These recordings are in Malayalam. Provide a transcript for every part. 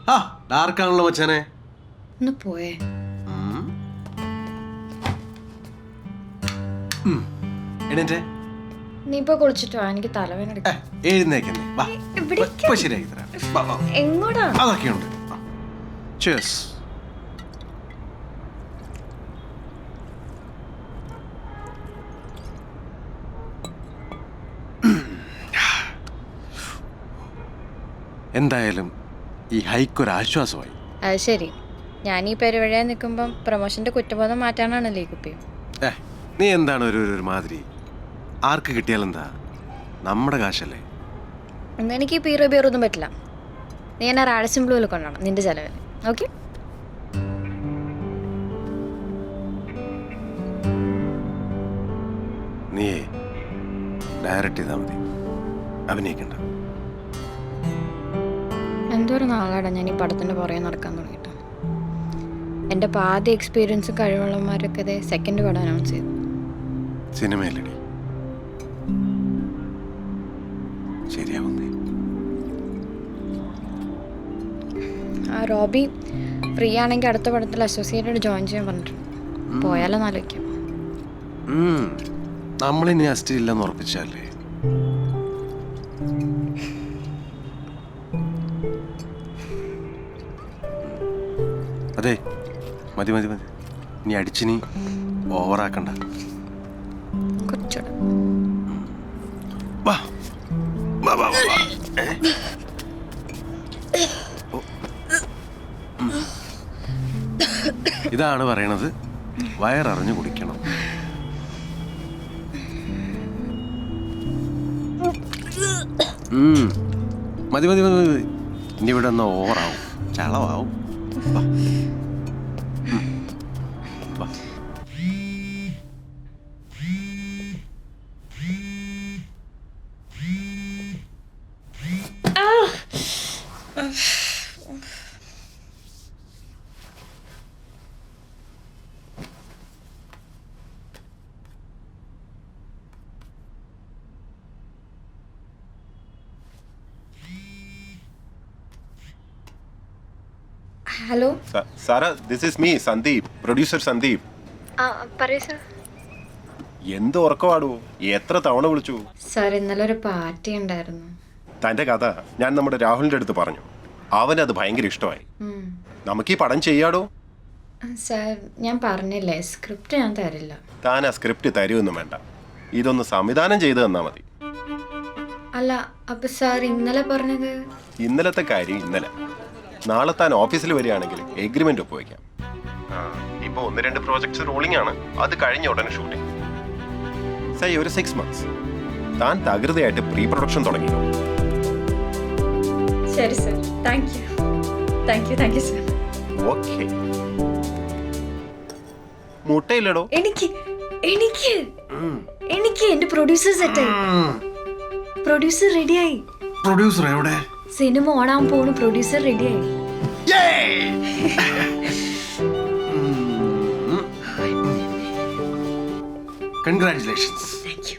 ആ ഡാർക്കാണല്ലോ മച്ചാനെ. ഒന്ന് പോയേ. എണീറ്റേ. നീ ഇപ്പൊ കുളിച്ചിട്ടോ? എനിക്ക് തലവേദന എടുക്കും. എഴുന്നേക്കന്നെ. വാ. ഇപ്പൊ ശരിയാക്കി തരാം. വാ, വാ. എങ്ങോട്ടാ? അതൊക്കെയുണ്ട്. Cheers. എന്തായാലും ഈ ഹൈക്കൊരു ആശ്വാസമായി. അത് ശരി. ഞാൻ ഈ പെരുവഴിയായി നിൽക്കുമ്പം പ്രൊമോഷന്റെ കുറ്റബോധം മാറ്റാനാണല്ലേ ഈ കുപ്പി. നീ എന്താണ് ഒരു മാതിരി? ആർക്ക് കിട്ടിയാലെന്താ? നമ്മുടെ കാശല്ലേ. എന്നാ എനിക്ക് ഈ പീറോ ബീറൊന്നും പറ്റില്ല. നീ എന്നെ റാഡസിം ബ്ലൂവിൽ കൊണ്ടുപോകണം നിന്റെ ചെലവിൽ. ഓക്കെ? നീയേ ഡയറക്റ്റ് ചെയ്താൽ മതി, അഭിനയിക്കണ്ട. എന്തോരം നാളാടാ ഞാൻ ഈ പടത്തിൻ്റെ പുറകെ നടക്കാൻ തുടങ്ങിയിട്ട്. എൻ്റെ പാതി എക്സ്പീരിയൻസും കഴിവുള്ളവന്മാരൊക്കെ ഇതേ സെക്കൻഡ് പടം അനൗൺസ് ചെയ്തു. സിനിമയിലടി ശരിയാവുന്നേ. ആ റോബി ഫ്രീ ആണെങ്കിൽ അടുത്ത പടത്തിൽ അസോസിയേറ്റഡ് ജോയിൻ ചെയ്യാൻ പറഞ്ഞിട്ടുണ്ട്. പോയാലോ ആലോചിക്കാം. നമ്മളിനി അസ്റ്റില്ലെന്ന് ഉറപ്പിച്ചല്ലേ. അതെ, മതി മതി മതി. ഇനി അടിച്ചിനി ഓവറാക്കണ്ട. കുറച്ചുകൂടെ. വാ വാ വാ വാ. ഇതാണ് പറയണത്, വയററിഞ്ഞു കുടിക്കണം. മതി മതി മതി മതി. ഇനി ഇവിടെ ഒന്ന് ഓവറാവും, ചളവാവും. വാ. വാ. Hello Sara, this is me Sandeep, producer Sandeep. പറയൂ സർ. എന്ത് ഉറക്കമാടൂ, എത്ര തവണ വിളിച്ചു? സാർ ഇന്നലെ ഒരു പാർട്ടി ഉണ്ടായിരുന്നു. തന്റെ കഥ ഞാൻ നമ്മുടെ രാഹുലിന്റെ അടുത്ത് പറഞ്ഞു. അവനത് ഭയങ്കര ഇഷ്ടമായി. നമുക്ക് ഈ പടം ചെയ്യാടോ? സാർ ഞാൻ പറഞ്ഞില്ലേ, സ്ക്രിപ്റ്റ് ഞാൻ തരില്ല. താൻ ആ സ്ക്രിപ്റ്റ് തരുമൊന്നും വേണ്ട, ഇതൊന്ന് സംവിധാനം ചെയ്ത് തന്നാ മതി. അല്ല അപ്പൊ സാർ ഇന്നലെ പറഞ്ഞത്? ഇന്നലത്തെ കാര്യം ഇന്നലെ. നാളെ താൻ ഓഫീസിൽ വരികയാണെങ്കിൽ എഗ്രിമെന്റ് ഒപ്പുവെക്കാം. ഇപ്പൊ 1-2 പ്രോജക്ട്സ് റോളിംഗ് ആണ്, അത് കഴിഞ്ഞ ഉടനെ ഷൂട്ടിംഗ്. സൈ ഒരു 6 months. താൻ തകൃതിയായിട്ട് പ്രീ പ്രൊഡക്ഷൻ തുടങ്ങിയോ? ശരി sir, thank you thank you sir. Okay. മുട്ടയില്ലടോ? എനിക്ക് എനിക്ക് എനിക്ക് എന്റെ പ്രൊഡ്യൂസർ സെറ്റായി. പ്രൊഡ്യൂസർ റെഡിയായി. പ്രൊഡ്യൂസർ എവിടെ? സിനിമ ഓണാൻ പോണു. പ്രൊഡ്യൂസർ റെഡിയായി. കൺഗ്രാറ്റുലേഷൻസ്. Thank you.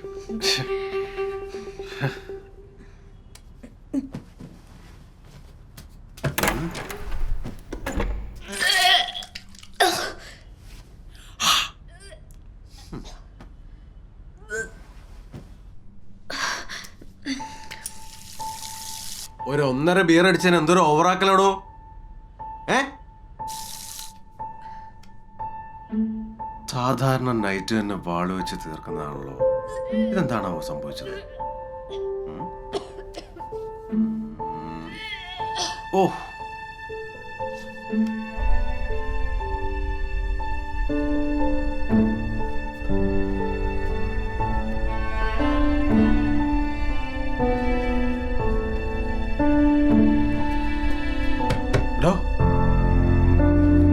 ഒരു 1.5 ബിയർ അടിച്ചതിന് എന്തൊരു ഓവറാക്കലാടോ. സാധാരണ നൈറ്റ് തന്നെ വാള് വെച്ച് തീർക്കുന്നതാണല്ലോ. ഇതെന്താണാവോ സംഭവിച്ചത്? ഓ,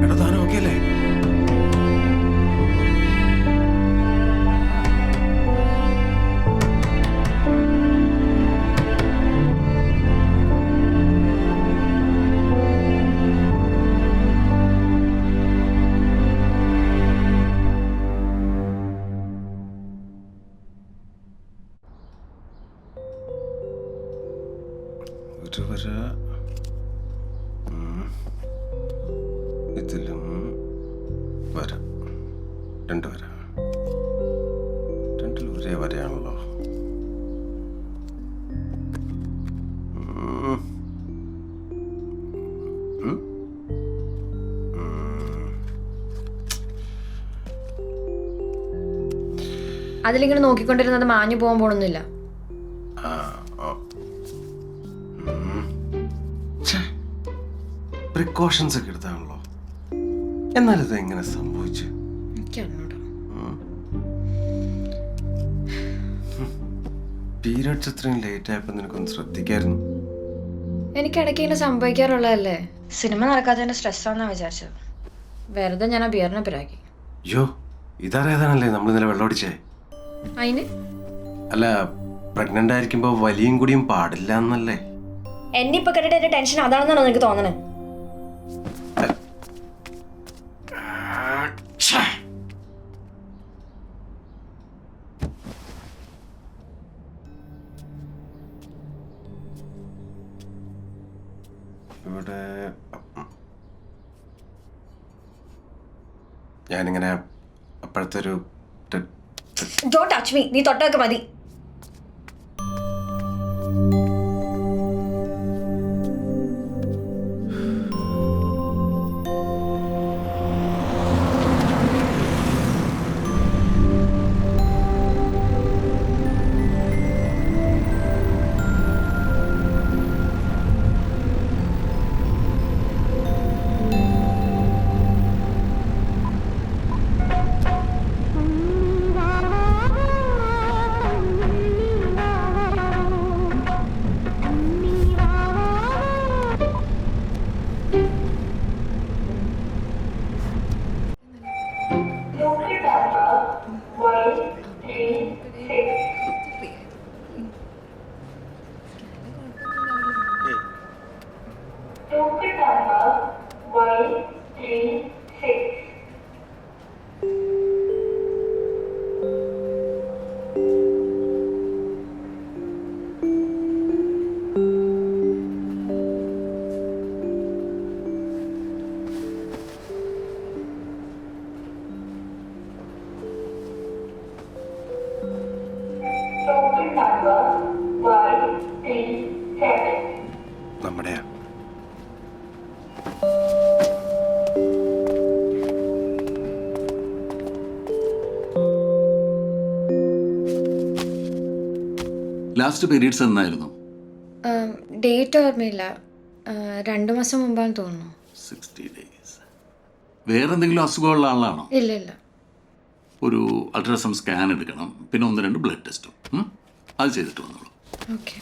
എടോ താനും ഓക്കെ അല്ലേ? കാര്യത്തിലും വരാം. 2 വരാം. 2 ഒരേ വരെയാണല്ലോ. അതിലിങ്ങനെ നോക്കിക്കൊണ്ടിരുന്നത് മാഞ്ഞു പോകാൻ പോണൊന്നുമില്ല. പ്രിക്കോഷൻസ് ഒക്കെ എടുത്താണല്ലോ. എന്നാലിത് എങ്ങനെ സംഭവിച്ചു? പീരിയഡ്സ് ഇത്രയും ലേറ്റ് ആയപ്പോ നിനക്കൊന്ന് ശ്രദ്ധിക്കായിരുന്നു. എനിക്കിടയ്ക്ക് ഇങ്ങനെ സംഭവിക്കാറുള്ളതല്ലേ. സിനിമ നടക്കാത്തതിന്റെ സ്ട്രെസ്സാന്നാ വിചാരിച്ചത്. വെറുതെ ഞാൻ ആ ബിയറിനെ പിരാക്കി. അയ്യോ, ഇതറിയാതാണല്ലേ നമ്മൾ ഇന്നലെ വെള്ളമടിച്ചേ. അതിന് അല്ല, പ്രഗ്നന്റ് ആയിരിക്കുമ്പോ വലിയും കൂടിയും പാടില്ല എന്നല്ലേ? എന്നെ ഇപ്പൊ കേട്ടിട്ട് എന്റെ ടെൻഷൻ അതാണെന്നാണോ നിനക്ക് തോന്നണേ? ഇവിടെ ഞാനിങ്ങനെ അപ്പോഴത്തെ ഒരു Don't touch me. നീ തൊട്ടൊക്കെ മതി. Token number Y36. Token number Y37. നമ്മുടെയാ. ലാസ്റ്റ് പീരീഡ്സ് എന്നായിരുന്നു? ഡേറ്റ് ഓർമ്മയില്ല. 2 മാസം മുമ്പാന്ന് തോന്നുന്നു. 60 days. വേറെ എന്തെങ്കിലും അസുഖമുള്ള ആളാണോ? ഇല്ല ഇല്ല. ഒരു അൾട്രാസൗണ്ട് സ്കാൻ എടുക്കണം, പിന്നെ 1-2 ബ്ലഡ് ടെസ്റ്റും. അത് ചെയ്തിട്ട് വന്നോളൂ. ഓക്കെ.